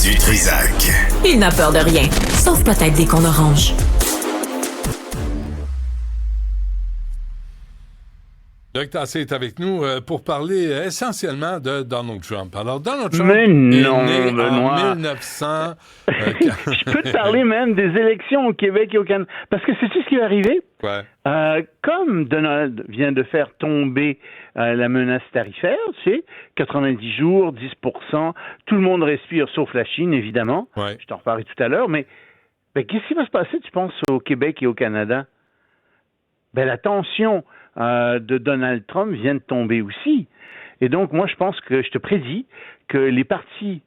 Du Trizac. Il n'a peur de rien, sauf peut-être des qu'on orange. Loïc Tassé est avec nous pour parler essentiellement de Donald Trump. Alors, Donald Trump Mais est non, né Benoît. en 1900. Je peux te parler même des élections au Québec et au Canada. Parce que sais-tu ce qui est arrivé? Ouais. Comme Donald vient de faire tomber la menace tarifaire, tu sais, 90 jours, 10%, tout le monde respire, sauf la Chine, évidemment. Ouais. Je t'en reparlerai tout à l'heure. Mais qu'est-ce qui va se passer, tu penses, au Québec et au Canada? La tension de Donald Trump vient de tomber aussi. Et donc, moi, je pense que je te prédis que les partis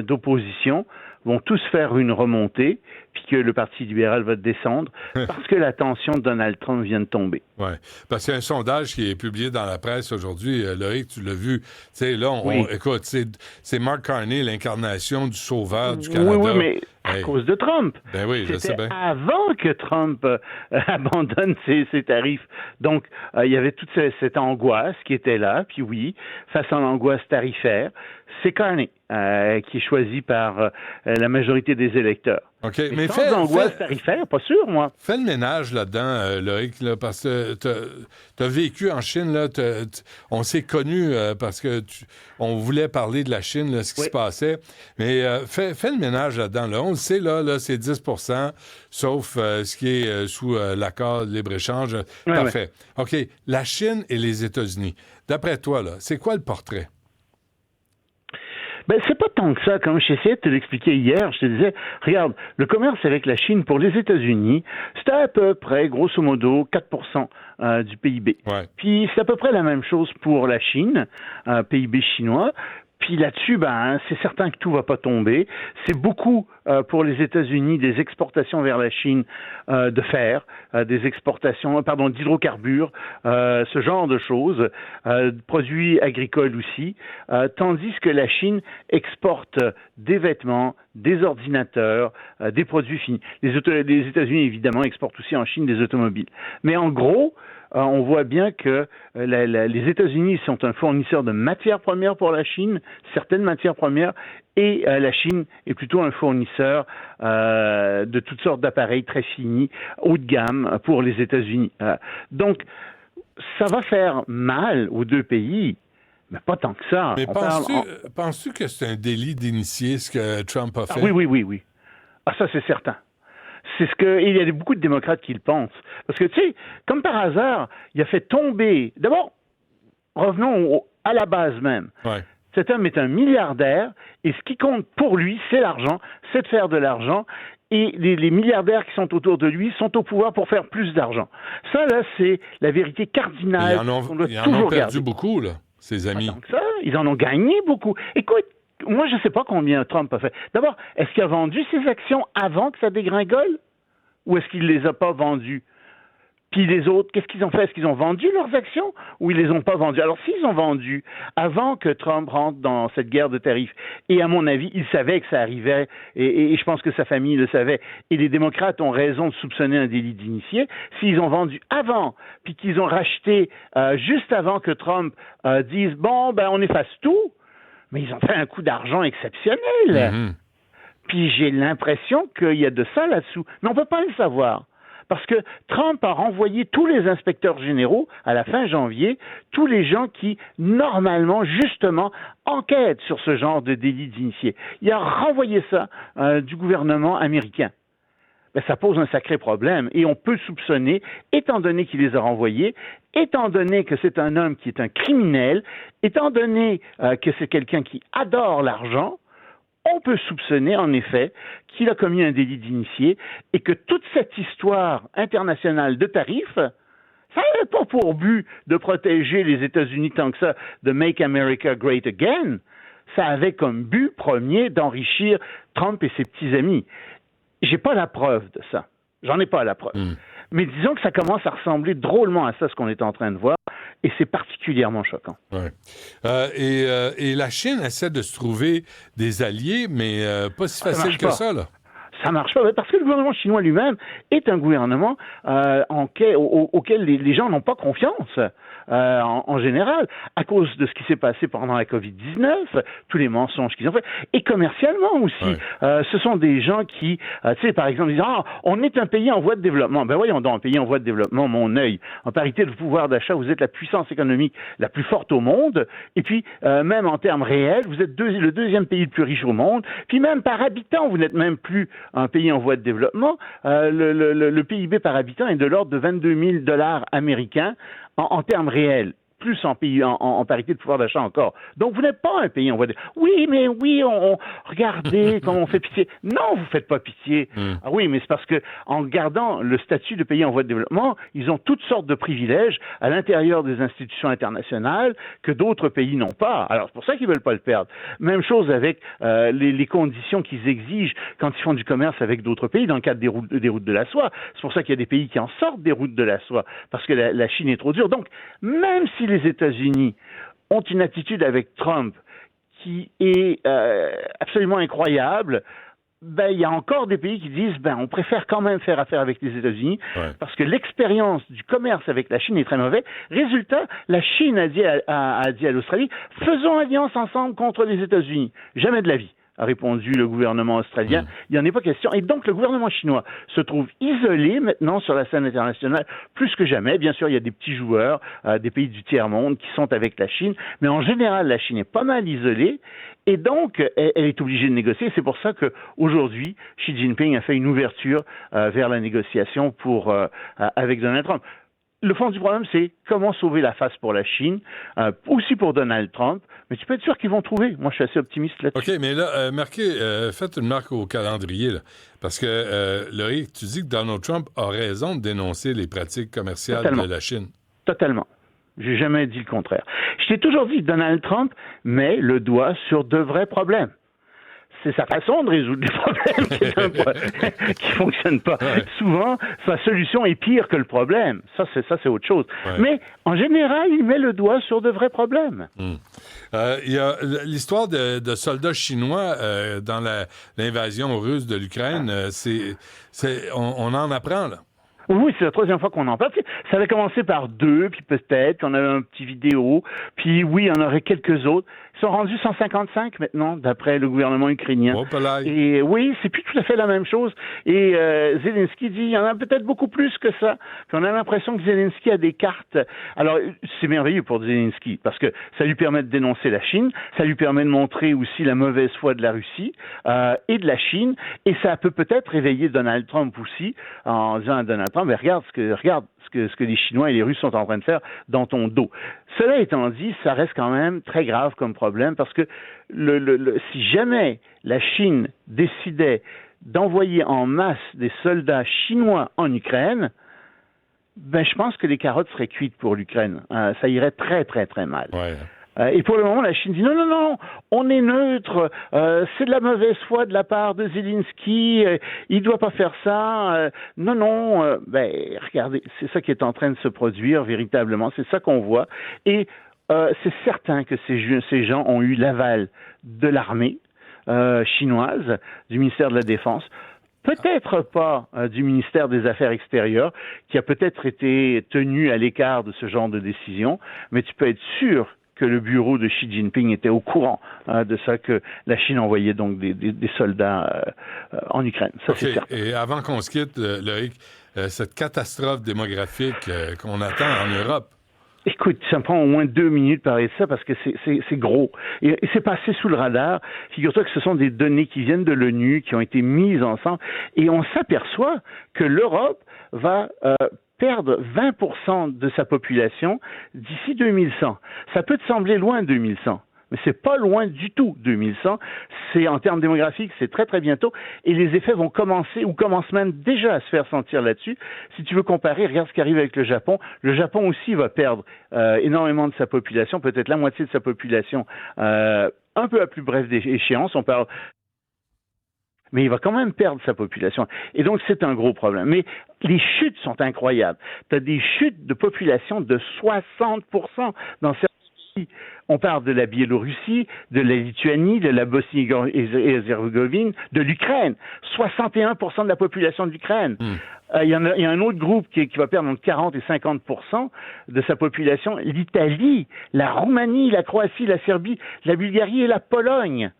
d'opposition vont tous faire une remontée, puis que le Parti libéral va descendre, parce que la tension de Donald Trump vient de tomber. Oui, parce qu'il y a un sondage qui est publié dans la presse aujourd'hui. Loïc, tu l'as vu. Tu sais, là, écoute, c'est Mark Carney, l'incarnation du sauveur du Canada. Oui, mais à cause de Trump. Ben oui, je sais bien. Avant que Trump abandonne ses tarifs. Donc, il y avait toute cette angoisse qui était là. Puis oui, face à l'angoisse tarifaire, c'est Carney qui est choisi par la majorité des électeurs. OK, mais sans angoisse tarifaire, pas sûr, moi. Fais le ménage là-dedans, Loïc, là, parce que tu as vécu en Chine, là, on s'est connus parce que on voulait parler de la Chine, là, ce qui se passait, mais fais le ménage là-dedans. Là. On le sait, là c'est 10%, sauf ce qui est sous l'accord de libre-échange. Parfait. OK, la Chine et les États-Unis. D'après toi, là, c'est quoi le portrait? C'est pas tant que ça. Comme j'essayais de te l'expliquer hier, je te disais, regarde, le commerce avec la Chine pour les États-Unis, c'était à peu près, grosso modo, 4% du PIB. Ouais. Puis c'est à peu près la même chose pour la Chine, PIB chinois. Puis là-dessus, c'est certain que tout va pas tomber. C'est beaucoup pour les États-Unis des exportations vers la Chine de fer, des exportations, d'hydrocarbures, ce genre de choses, produits agricoles aussi, tandis que la Chine exporte des vêtements, des ordinateurs, des produits finis. Les États-Unis, évidemment, exportent aussi en Chine des automobiles. Mais en gros, on voit bien que les États-Unis sont un fournisseur de matières premières pour la Chine, certaines matières premières, et la Chine est plutôt un fournisseur de toutes sortes d'appareils très finis, haut de gamme pour les États-Unis. Donc, ça va faire mal aux deux pays, mais pas tant que ça. Mais penses-tu que c'est un délit d'initier ce que Trump a fait? Oui. Ah, ça, c'est certain. Il y a beaucoup de démocrates qui le pensent. Parce que, tu sais, comme par hasard, il a fait tomber... D'abord, revenons à la base même. Ouais. Cet homme est un milliardaire, et ce qui compte pour lui, c'est l'argent, c'est de faire de l'argent, et les milliardaires qui sont autour de lui sont au pouvoir pour faire plus d'argent. Ça, là, c'est la vérité cardinale. Ils en ont perdu beaucoup, là, ses amis. Donc ça, ils en ont gagné beaucoup. Écoute, moi, je ne sais pas combien Trump a fait. D'abord, est-ce qu'il a vendu ses actions avant que ça dégringole? Ou est-ce qu'il ne les a pas vendues? Puis les autres, qu'est-ce qu'ils ont fait? Est-ce qu'ils ont vendu leurs actions ou ils ne les ont pas vendues? Alors, s'ils ont vendu avant que Trump rentre dans cette guerre de tarifs, et à mon avis, il savait que ça arrivait, et je pense que sa famille le savait, et les démocrates ont raison de soupçonner un délit d'initié, s'ils ont vendu avant, puis qu'ils ont racheté juste avant que Trump dise, on efface tout, mais ils ont fait un coup d'argent exceptionnel. Mm-hmm. Puis j'ai l'impression qu'il y a de ça là-dessous. Mais on ne peut pas le savoir. Parce que Trump a renvoyé tous les inspecteurs généraux, à la fin janvier, tous les gens qui, normalement, justement, enquêtent sur ce genre de délit d'initié. Il a renvoyé ça du gouvernement américain. Ça pose un sacré problème. Et on peut soupçonner, étant donné qu'il les a renvoyés, étant donné que c'est un homme qui est un criminel, étant donné que c'est quelqu'un qui adore l'argent, on peut soupçonner, en effet, qu'il a commis un délit d'initié et que toute cette histoire internationale de tarifs, ça n'avait pas pour but de protéger les États-Unis tant que ça, de Make America Great Again. Ça avait comme but premier d'enrichir Trump et ses petits amis. J'ai pas la preuve de ça. J'en ai pas la preuve. Mais disons que ça commence à ressembler drôlement à ça, ce qu'on est en train de voir, et c'est particulièrement choquant. Ouais. Et la Chine essaie de se trouver des alliés, mais pas si facile que ça, là. ça marche pas. Parce que le gouvernement chinois lui-même est un gouvernement auquel les gens n'ont pas confiance. En général, à cause de ce qui s'est passé pendant la COVID-19, tous les mensonges qu'ils ont fait, et commercialement aussi. Ce sont des gens qui, tu sais, par exemple, disent « Ah, on est un pays en voie de développement. » Ben voyons donc, un pays en voie de développement, mon œil. En parité de pouvoir d'achat, vous êtes la puissance économique la plus forte au monde, et puis, même en termes réels, vous êtes le deuxième pays le plus riche au monde, puis même par habitant, vous n'êtes même plus un pays en voie de développement. Le PIB par habitant est de l'ordre de 22 000 $ américains en termes réels, plus en parité de pouvoir d'achat encore. Donc, vous n'êtes pas un pays en voie de... Oui, regardez comment on fait pitié. Non, vous faites pas pitié. Ah oui, mais c'est parce que en gardant le statut de pays en voie de développement, ils ont toutes sortes de privilèges à l'intérieur des institutions internationales que d'autres pays n'ont pas. Alors, c'est pour ça qu'ils veulent pas le perdre. Même chose avec les conditions qu'ils exigent quand ils font du commerce avec d'autres pays dans le cadre des routes de la soie. C'est pour ça qu'il y a des pays qui en sortent des routes de la soie, parce que la Chine est trop dure. Donc, même si les États-Unis ont une attitude avec Trump qui est absolument incroyable, ben il y a encore des pays qui disent on préfère quand même faire affaire avec les États-Unis parce que l'expérience du commerce avec la Chine est très mauvaise. Résultat, la Chine a dit à l'Australie, faisons alliance ensemble contre les États-Unis. Jamais de la vie, a répondu le gouvernement australien. Il n'y en est pas question. Et donc, le gouvernement chinois se trouve isolé maintenant sur la scène internationale plus que jamais. Bien sûr, il y a des petits joueurs, des pays du tiers-monde qui sont avec la Chine, mais en général, la Chine est pas mal isolée. Et donc, elle est obligée de négocier. C'est pour ça qu'aujourd'hui, Xi Jinping a fait une ouverture vers la négociation avec Donald Trump. Le fond du problème, c'est comment sauver la face pour la Chine, aussi pour Donald Trump, mais tu peux être sûr qu'ils vont trouver. Moi, je suis assez optimiste là-dessus. OK, mais là, faites une marque au calendrier, là, parce que, Loïc, tu dis que Donald Trump a raison de dénoncer les pratiques commerciales de la Chine. Totalement. J'ai jamais dit le contraire. Je t'ai toujours dit que Donald Trump met le doigt sur de vrais problèmes. C'est sa façon de résoudre les problèmes qui fonctionne pas. Ouais. Souvent, sa solution est pire que le problème. Ça, c'est autre chose. Ouais. Mais, en général, il met le doigt sur de vrais problèmes. Il y a l'histoire de soldats chinois dans l'invasion russe de l'Ukraine. On en apprend, là. Oui, c'est la troisième fois qu'on en parle. Ça avait commencé par 2, puis peut-être qu'on avait un petit vidéo, puis oui, il y en aurait quelques autres. Ils sont rendus 155 maintenant, d'après le gouvernement ukrainien. Et oui, c'est plus tout à fait la même chose. Et Zelensky dit, il y en a peut-être beaucoup plus que ça. Puis on a l'impression que Zelensky a des cartes. Alors, c'est merveilleux pour Zelensky, parce que ça lui permet de dénoncer la Chine, ça lui permet de montrer aussi la mauvaise foi de la Russie et de la Chine, et ça peut peut-être réveiller Donald Trump aussi, en disant à Donald Trump, regarde ce que les Chinois et les Russes sont en train de faire dans ton dos. Cela étant dit, ça reste quand même très grave comme problème parce que si jamais la Chine décidait d'envoyer en masse des soldats chinois en Ukraine, je pense que les carottes seraient cuites pour l'Ukraine. Ça irait très, très, très mal. Ouais. Et pour le moment, la Chine dit non, on est neutre, c'est de la mauvaise foi de la part de Zelensky, il ne doit pas faire ça, regardez, c'est ça qui est en train de se produire véritablement, c'est ça qu'on voit, et c'est certain que ces gens ont eu l'aval de l'armée chinoise, du ministère de la Défense, peut-être pas du ministère des Affaires extérieures, qui a peut-être été tenu à l'écart de ce genre de décision, mais tu peux être sûr que le bureau de Xi Jinping était au courant de ça, que la Chine envoyait donc des soldats en Ukraine. Ça, c'est certain. Et avant qu'on se quitte, Loïc, cette catastrophe démographique qu'on attend en Europe. Écoute, ça me prend au moins 2 minutes de parler de ça parce que c'est gros. Et c'est passé sous le radar. Figure-toi que ce sont des données qui viennent de l'ONU, qui ont été mises ensemble. Et on s'aperçoit que l'Europe va perdre 20% de sa population d'ici 2100. Ça peut te sembler loin 2100, mais c'est pas loin du tout 2100. C'est en termes démographiques, c'est très très bientôt, et les effets vont commencer ou commencent même déjà à se faire sentir là-dessus. Si tu veux comparer, regarde ce qui arrive avec le Japon. Le Japon aussi va perdre énormément de sa population, peut-être la moitié de sa population, un peu à plus brève échéance. On parle. Mais il va quand même perdre sa population. Et donc, c'est un gros problème. Mais les chutes sont incroyables. Tu as des chutes de population de 60% dans certains pays. On parle de la Biélorussie, de la Lituanie, de la Bosnie-Herzégovine, de l'Ukraine. 61% de la population de l'Ukraine. Il y a un autre groupe qui va perdre entre 40 et 50% de sa population. L'Italie, la Roumanie, la Croatie, la Serbie, la Bulgarie et la Pologne.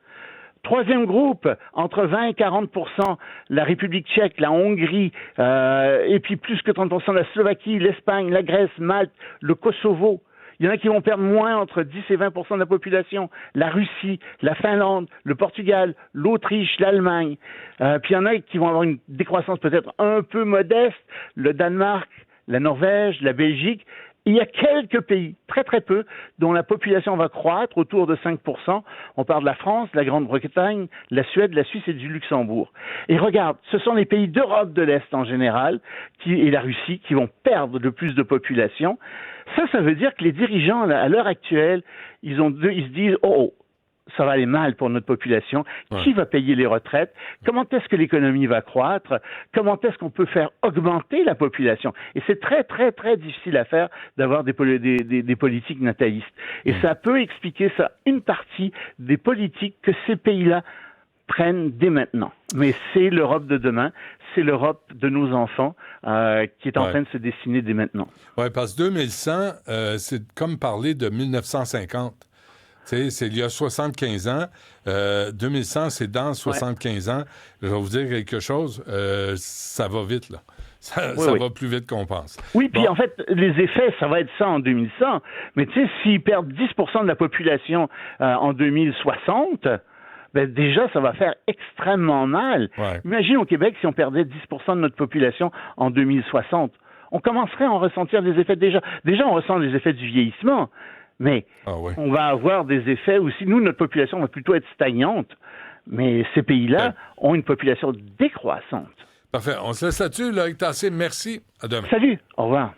Troisième groupe, entre 20 et 40%, la République tchèque, la Hongrie, et puis plus que 30% la Slovaquie, l'Espagne, la Grèce, Malte, le Kosovo. Il y en a qui vont perdre moins, entre 10 et 20% de la population. La Russie, la Finlande, le Portugal, l'Autriche, l'Allemagne. Puis il y en a qui vont avoir une décroissance peut-être un peu modeste. Le Danemark, la Norvège, la Belgique. Il y a quelques pays, très très peu, dont la population va croître autour de 5%. On parle de la France, de la Grande-Bretagne, la Suède, la Suisse et du Luxembourg. Et regarde, ce sont les pays d'Europe de l'Est en général, et la Russie, qui vont perdre le plus de population. Ça veut dire que les dirigeants, à l'heure actuelle, ils se disent, oh, ça va aller mal pour notre population. Ouais. Qui va payer les retraites? Comment est-ce que l'économie va croître? Comment est-ce qu'on peut faire augmenter la population? Et c'est très, très, très difficile à faire d'avoir des politiques natalistes. Et ça peut expliquer ça, une partie des politiques que ces pays-là prennent dès maintenant. Mais c'est l'Europe de demain, c'est l'Europe de nos enfants qui est en train de se dessiner dès maintenant. Oui, parce que 2100, c'est comme parler de 1950. C'est il y a 75 ans. 2100, c'est dans 75 ans. Je vais vous dire quelque chose. Ça va vite, là. Ça va plus vite qu'on pense. Oui, puis en fait, les effets, ça va être ça en 2100. Mais tu sais, s'ils perdent 10% de la population en 2060... ben déjà, ça va faire extrêmement mal. Ouais. Imagine au Québec si on perdait 10% de notre population en 2060. On commencerait à en ressentir des effets déjà. Déjà, on ressent les effets du vieillissement, mais on va avoir des effets aussi. Nous, notre population va plutôt être stagnante, mais ces pays-là ont une population décroissante. Parfait. On se laisse là-dessus, Loïc Tassé. Merci. À demain. Salut. Au revoir.